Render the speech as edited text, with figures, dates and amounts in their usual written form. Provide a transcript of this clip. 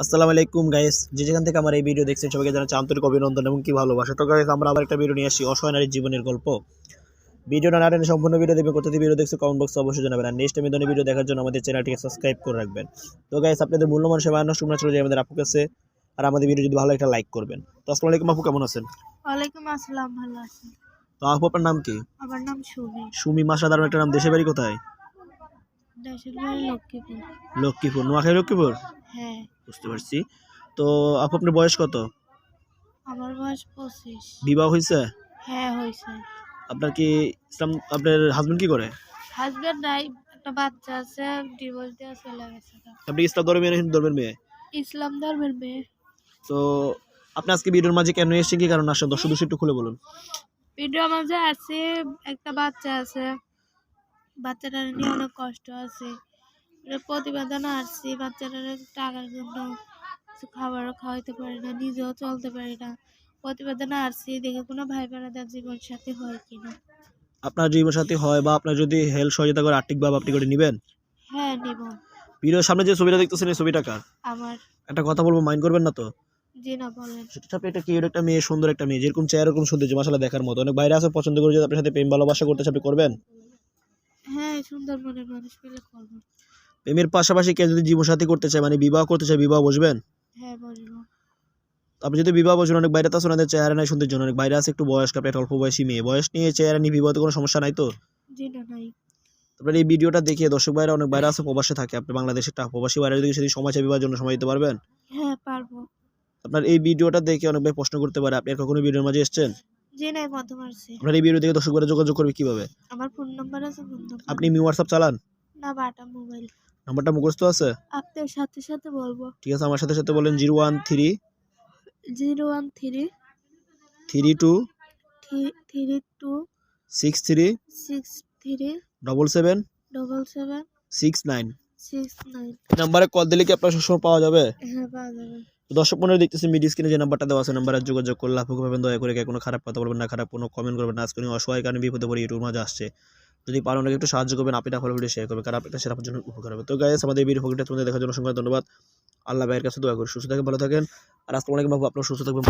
আসসালামু আলাইকুম গাইস, যে যেখান থেকে আমার এই ভিডিও দেখছেন সবাইকে জানাচ্ছি আন্তরিক অভিনন্দন এবং কি ভালোবাসা। তো গাইস, আমরা আবার একটা ভিডিও নিয়ে আসি, অসহায় নারীর জীবনের গল্প। ভিডিওটা না টেনে সম্পূর্ণ ভিডিও দেখবেন, কোথায় ভিডিও দেখছে কমেন্ট বক্সে অবশ্যই জানাবেন, আর নেক্সট টাইম এই ধরনের ভিডিও দেখার জন্য আমাদের চ্যানেলটিকে সাবস্ক্রাইব করে রাখবেন। তো গাইস, আপনাদের মূল্যবান সময় নষ্ট না চলে যায় আমাদের আপুর কাছে, আর আমাদের ভিডিও যদি ভালো একটা লাইক করবেন। তো আসসালামু আলাইকুম আপু, কেমন আছেন? ওয়ালাইকুম আসসালাম, ভালো আছি। তো আপু, আপনার নাম কি? আমার নাম সুমি। সুমি, মাশাআল্লাহ, দারুণ একটা নাম। দেশের বাড়ি কোথায়? দেশের বাড়ি লক্ষ্মীপুর। লক্ষ্মীপুর, নোয়াখালী লক্ষ্মীপুর। হ্যাঁ। বুঝতে পারছি। তো আপু, আপনার বয়স কত? আমার বয়স 25। বিবাহ হয়েছে? হ্যাঁ হয়েছে। আপনার কি ইসলাম, আপনার হাজবেন্ড কি করে? হাজবেন্ড নাই, একটা বাচ্চা আছে, ডিভোর্স দিয়ে চলে গেছে। আপনি ইসলাম ধর্মের মেয়ে না হিন্দু ধর্মের মেয়ে? ইসলাম ধর্মের মেয়ে। তো আপনি আজকে ভিডিওর মাঝে কেন এসেছেন, কি কারণ আসেন, দর্শক একটু খুলে বলুন। ভিডিও মাঝে আছে, একটা বাচ্চা আছে, বাচ্চাটা নিয়ে অনেক কষ্ট আছে। প্রতিবেদন আসছি, বাচ্চাটার টাকার জন্য কিছু খাবারও খাওয়াইতে পারি না, নিজেও চলতে পারি না। প্রতিবেদনে আসছি, দেখে কোনো ভাই বোনেদের জীবন সাথী হয় কিনা। আপনার জীবন সাথী হয় বা আপনার যদি হেল্প সহযোগিতা করে আর্থিকভাবে, আপনি করে নেবেন? হ্যাঁ নিব। ভিডিওর সামনে যে ছবিটা দেখতেছেন, এই ছবিটা কার? আমার। একটা কথা বলবো, মাইন্ড করবেন না তো? জি না, বলেন। সেটা আপনি একটা কি একটা মেয়ে, সুন্দর একটা মেয়ে, যেরকম চেহারা এরকম সৌন্দর্য, মাশাআল্লাহ, দেখার মতো। অনেক বাইরে আছে পছন্দ করে, যদি আপনার সাথে প্রেম ভালোবাসা করতে চায়, আপনি করবেন? হ্যাঁ, সুন্দর মনের মানুষ পেলে করবো। প্রেমের পাশাপাশি কেউ যদি জীবন সাথী করতে চায়, মানে বিবাহ করতে চায়, বিবাহ বসবেন? হ্যাঁ বলবো। আপনি যদি বিবাহ বসবেন, অনেক বাইরে তো আছে, ওনাদের চেহারা নাই সৌন্দর্য, অনেক বাইরে আছে একটু বয়স্ক, আপনি একটা অল্প বয়সী মেয়ে, বয়স নিয়ে চেহারা নিয়ে বিবাহতে কোনো সমস্যা নাই তো? জি না, নাই। আপনার এই ভিডিওটা দেখে দর্শক ভাইরা, অনেক বাইরে আছে প্রবাসে থাকে, আপনি বাংলাদেশে একটা প্রবাসী বাইরে যদি সেদিন সময় চাই বিবাহের জন্য, সময় দিতে পারবেন? হ্যাঁ পারবো। আপনার এই ভিডিওটা দেখে অনেক ভাই প্রশ্ন করতে পারে, আপনি আর কখনো ভিডিওর মাঝে এসেছেন? জি নাই, প্রথম আসছি। আপনার এই ভিডিও দেখে দর্শক ভাইরা যোগাযোগ করবে কিভাবে? আমার ফোন নাম্বার আছে, ফোন নাম্বার। আপনি হোয়াটসঅ্যাপ চালান? না, বাটা মোবাইল। নাম্বারটা মুখস্থ আছে? আপনার সাথে সাথে বলবো। ঠিক আছে, আমার সাথে সাথে বলেন। 013 013 32 32 63 63 77 77 69। 69। নাম্বারে কল দিলে কি আপনার সবসময় পাওয়া যাবে? হ্যাঁ পাওয়া যাবে। তো দর্শক মনে দেখতেছেন মিডিয়া স্ক্রিনে যে নাম্বারটা দেওয়া আছে, নাম্বারে যোগাযোগ করলে আপুকে পাবেন। দয়া করে কোনো খারাপ কথা বলবেন না, খারাপ কোনো কমেন্ট করবেন না। আজকে উনি অসহায় কারণে বিপদে পড়ে ইউটিউব মাঝে আসছে, যদি পারেন ওনাকে একটু সাহায্য করবেন, আপনি ভালো ভিডিও শেয়ার করবেন, কারণ আপনার সেটা আপনার জন্য উপকার হবে। তো গাইস, আমাদের এই ভিডিও ভিডিওটা তোমাদের দেখার জন্য অসংখ্য ধন্যবাদ। আল্লাহ ভাইয়ের কাছে দোয়া করি সুস্থ থাকেন, ভালো থাকেন। আর আসসালামু আলাইকুম আপু, আপনারা সুস্থ থাকবেন।